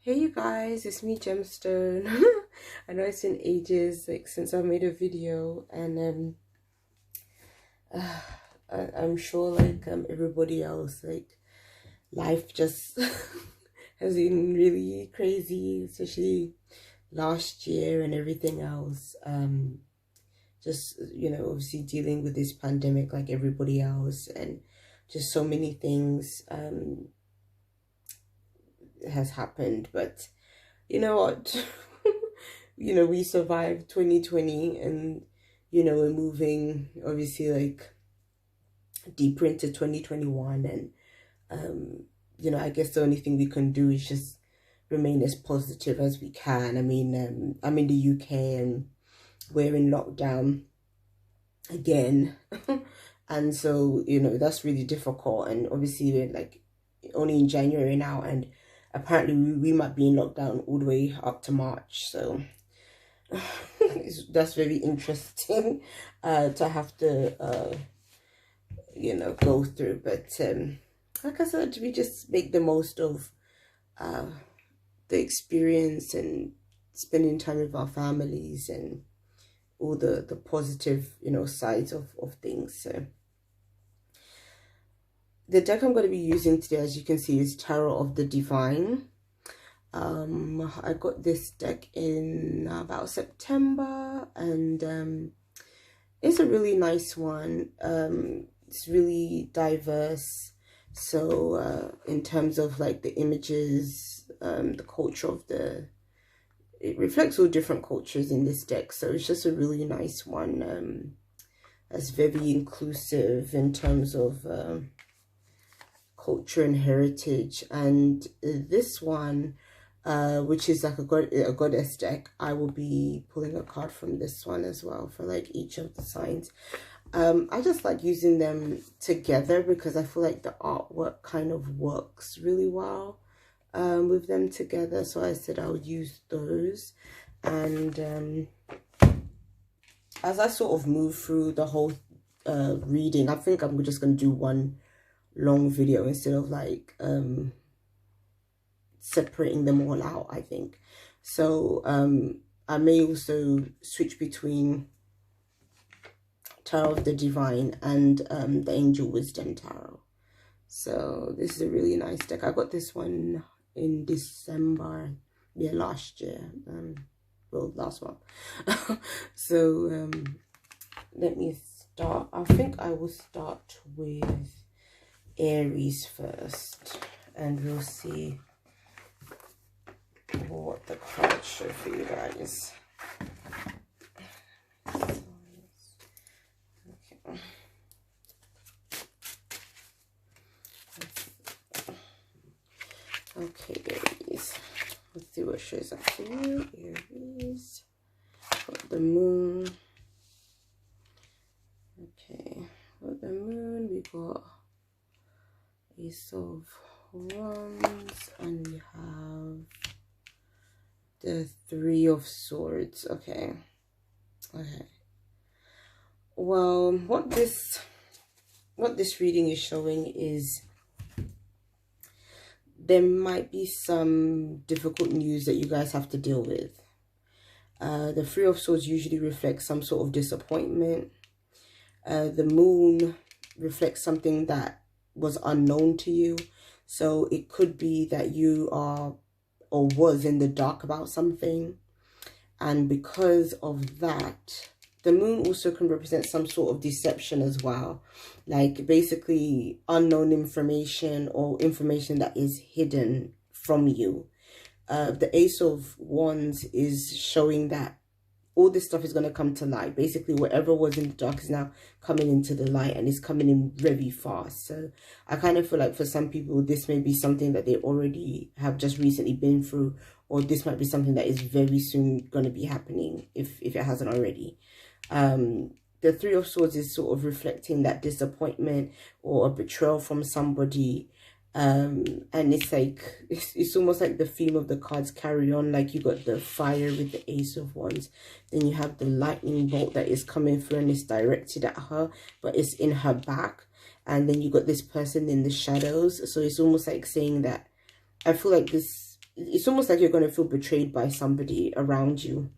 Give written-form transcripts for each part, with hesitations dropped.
Hey you guys, it's me Gemstone. I know it's been ages since I made a video, and I'm sure everybody else, life just has been really crazy, especially last year and everything else. Just obviously dealing with this pandemic like everybody else, and just so many things has happened. But you know what? We survived 2020, and we're moving obviously deeper into 2021. And I guess the only thing we can do is just remain as positive as we can. I mean, I'm in the UK and we're in lockdown again. And so that's really difficult, and obviously we're only in January now, and apparently we might be in lockdown all the way up to March. So that's very interesting to have to go through. But like I said, we just make the most of the experience and spending time with our families and all the positive sides of things. So the deck I'm going to be using today, as you can see, is Tarot of the Divine. I got this deck in about September, and it's a really nice one. It's really diverse. So in terms of the images, the culture of it reflects all different cultures in this deck. So it's just a really nice one. That's very inclusive in terms of culture and heritage. And this one, which is like a goddess deck, I will be pulling a card from this one as well for each of the signs. I just like using them together because I feel like the artwork kind of works really well with them together. So I said I would use those. And as I sort of move through the whole reading, I think I'm just going to do one long video instead of separating them all out, I think. So I may also switch between Tarot of the Divine and the Angel Wisdom Tarot. So this is a really nice deck. I got this one in December, last year, well, last month. So let me start. I think I will start with Aries first, and we'll see what the cards show for you guys. Okay, Aries. Let's see what shows up for you. Aries. Got the moon. Okay. Got the moon. We got Ace of Wands. And we have the Three of Swords. Okay. Okay. Well, what this reading is showing is there might be some difficult news that you guys have to deal with. The Three of Swords usually reflects some sort of disappointment. The moon reflects something that was unknown to you. So it could be that you are or was in the dark about something. And because of that, the moon also can represent some sort of deception as well. Basically unknown information or information that is hidden from you. The Ace of Wands is showing that all this stuff is going to come to light. Basically, whatever was in the dark is now coming into the light, and it's coming in very fast. So I kind of feel like for some people, this may be something that they already have just recently been through, or this might be something that is very soon going to be happening if it hasn't already. The Three of Swords is sort of reflecting that disappointment or a betrayal from somebody. And it's it's almost like the theme of the cards carry on. You got the fire with the Ace of Wands, then you have the lightning bolt that is coming through and it's directed at her, but it's in her back. And then you got this person in the shadows. So it's almost like saying that I feel like this it's almost like you're going to feel betrayed by somebody around you.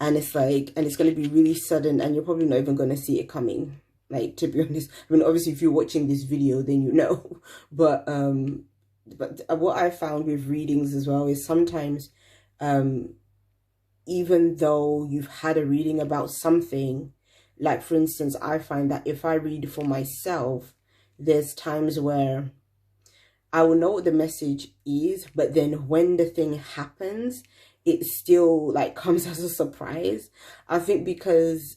And it's like, and it's going to be really sudden, and you're probably not even going to see it coming. Like, to be honest, I mean, obviously if you're watching this video, then you know. But what I found with readings as well is sometimes, even though you've had a reading about something, like for instance, I find that if I read for myself, there's times where I will know what the message is, but then when the thing happens, it still like comes as a surprise. I think because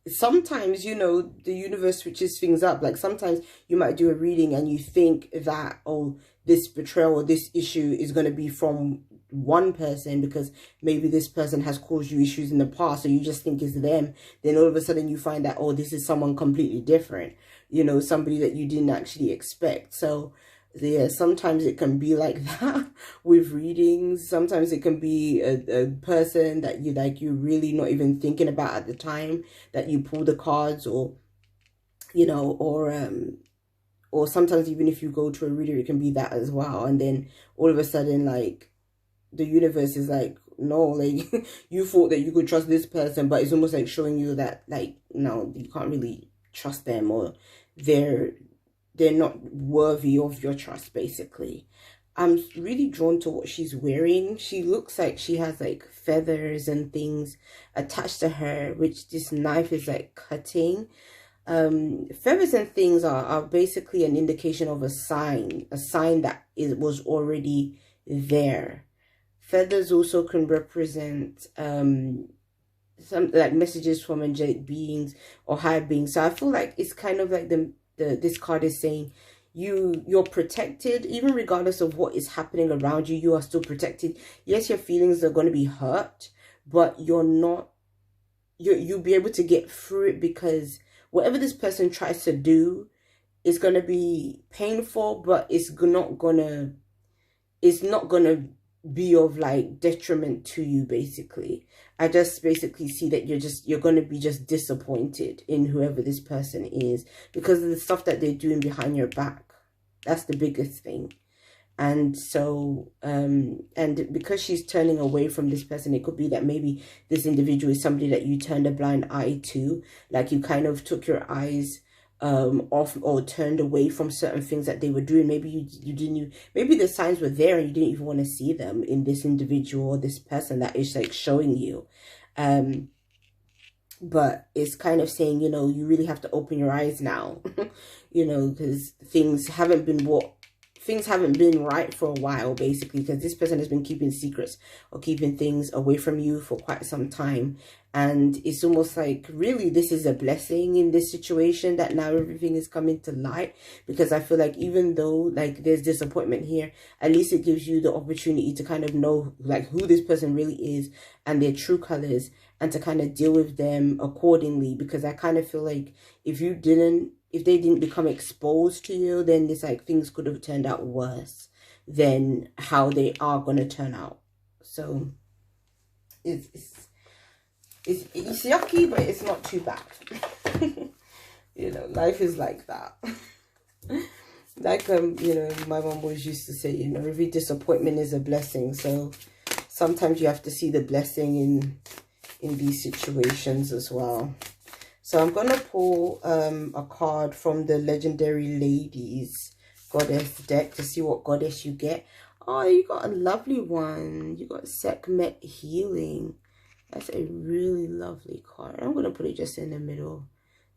sometimes, you know, the universe switches things up. Like sometimes you might do a reading and you think that, oh, this betrayal or this issue is going to be from one person because maybe this person has caused you issues in the past, so you just think it's them. Then all of a sudden you find that, oh, this is someone completely different, you know, somebody that you didn't actually expect. So yeah, sometimes it can be like that with readings. Sometimes it can be a person that you like, you're really not even thinking about at the time that you pull the cards, or you know, or sometimes even if you go to a reader, it can be that as well. And then all of a sudden, like, the universe is like, no, like, you thought that you could trust this person, but it's almost like showing you that, like, no, you can't really trust them, or they're not worthy of your trust, basically. I'm really drawn to what she's wearing. She looks like she has like feathers and things attached to her, which this knife is like cutting. Feathers and things are basically an indication of a sign that it was already there. Feathers also can represent some like messages from angelic beings or higher beings. So I feel like it's kind of like this card is saying you're protected, even regardless of what is happening around you. You are still protected. Yes, your feelings are going to be hurt, but you'll be able to get through it, because whatever this person tries to do is going to be painful, but it's not gonna be of like detriment to you. Basically, I just basically see that you're going to be just disappointed in whoever this person is because of the stuff that they're doing behind your back. That's the biggest thing. And so and because she's turning away from this person, it could be that maybe this individual is somebody that you turned a blind eye to, like you kind of took your eyes off or turned away from certain things that they were doing. Maybe you didn't, maybe the signs were there and you didn't even want to see them in this individual or this person that is like showing you. But it's kind of saying, you know, you really have to open your eyes now, you know, because things haven't been right for a while, basically, because this person has been keeping secrets or keeping things away from you for quite some time. And it's almost like, really, this is a blessing in this situation that now everything is coming to light, because I feel like even though like there's disappointment here, at least it gives you the opportunity to kind of know like who this person really is and their true colors, and to kind of deal with them accordingly. Because I kind of feel like if they didn't become exposed to you, then it's like things could have turned out worse than how they are going to turn out. So it's yucky, but it's not too bad. You know, life is like that. Like you know, my mom always used to say, you know, every disappointment is a blessing. So sometimes you have to see the blessing in these situations as well. So I'm going to pull a card from the Legendary Ladies Goddess deck to see what goddess you get. Oh, you got a lovely one. You got Sekhmet Healing. That's a really lovely card. I'm going to put it just in the middle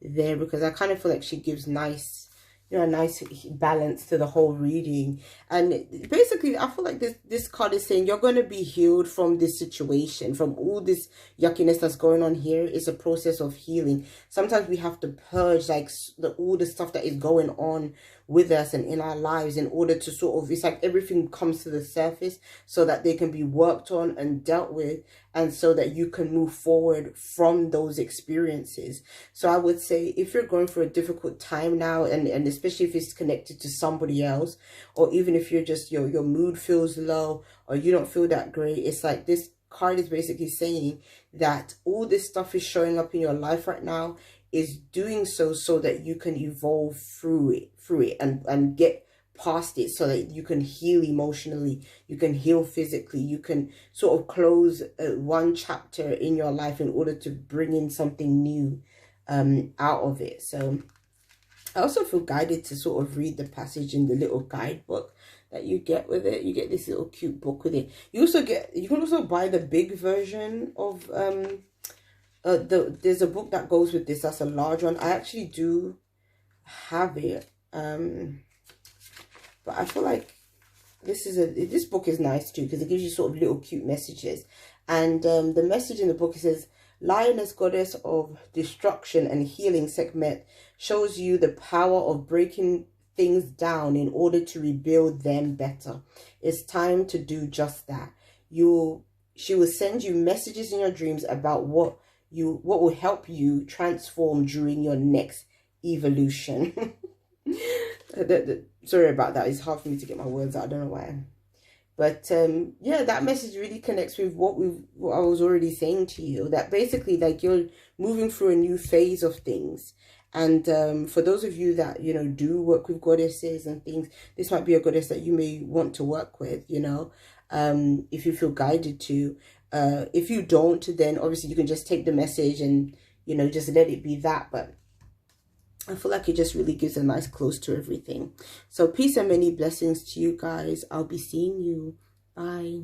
there because I kind of feel like she gives nice, you know, a nice balance to the whole reading. And basically, I feel like this card is saying you're going to be healed from this situation, from all this yuckiness that's going on here. It's a process of healing. Sometimes we have to purge like all the stuff that is going on with us and in our lives in order to sort of, it's like everything comes to the surface so that they can be worked on and dealt with, and so that you can move forward from those experiences. So I would say if you're going through a difficult time now, and especially if it's connected to somebody else, or even if you're just, your mood feels low or you don't feel that great, it's like this card is basically saying that all this stuff is showing up in your life right now is doing so that you can evolve through it and get past it so that you can heal emotionally, you can heal physically, you can sort of close one chapter in your life in order to bring in something new out of it. So I also feel guided to sort of read the passage in the little guidebook that you get with it. You get this little cute book with it. You can also buy the big version of there's a book that goes with this. That's a large one. I actually do have it. But I feel like this book is nice too, because it gives you sort of little cute messages. And the message in the book, it says, Lioness, goddess of destruction and healing, Sekhmet, shows you the power of breaking things down in order to rebuild them better. It's time to do just that. She will send you messages in your dreams about what will help you transform during your next evolution. Sorry about that. It's hard for me to get my words out. I don't know why. But yeah, that message really connects with what I was already saying to you, that basically, like, you're moving through a new phase of things. And for those of you that, you know, do work with goddesses and things, this might be a goddess that you may want to work with, you know, if you feel guided to. If you don't, then obviously you can just take the message and, you know, just let it be that. But I feel like it just really gives a nice close to everything. So peace and many blessings to you guys. I'll be seeing you. Bye.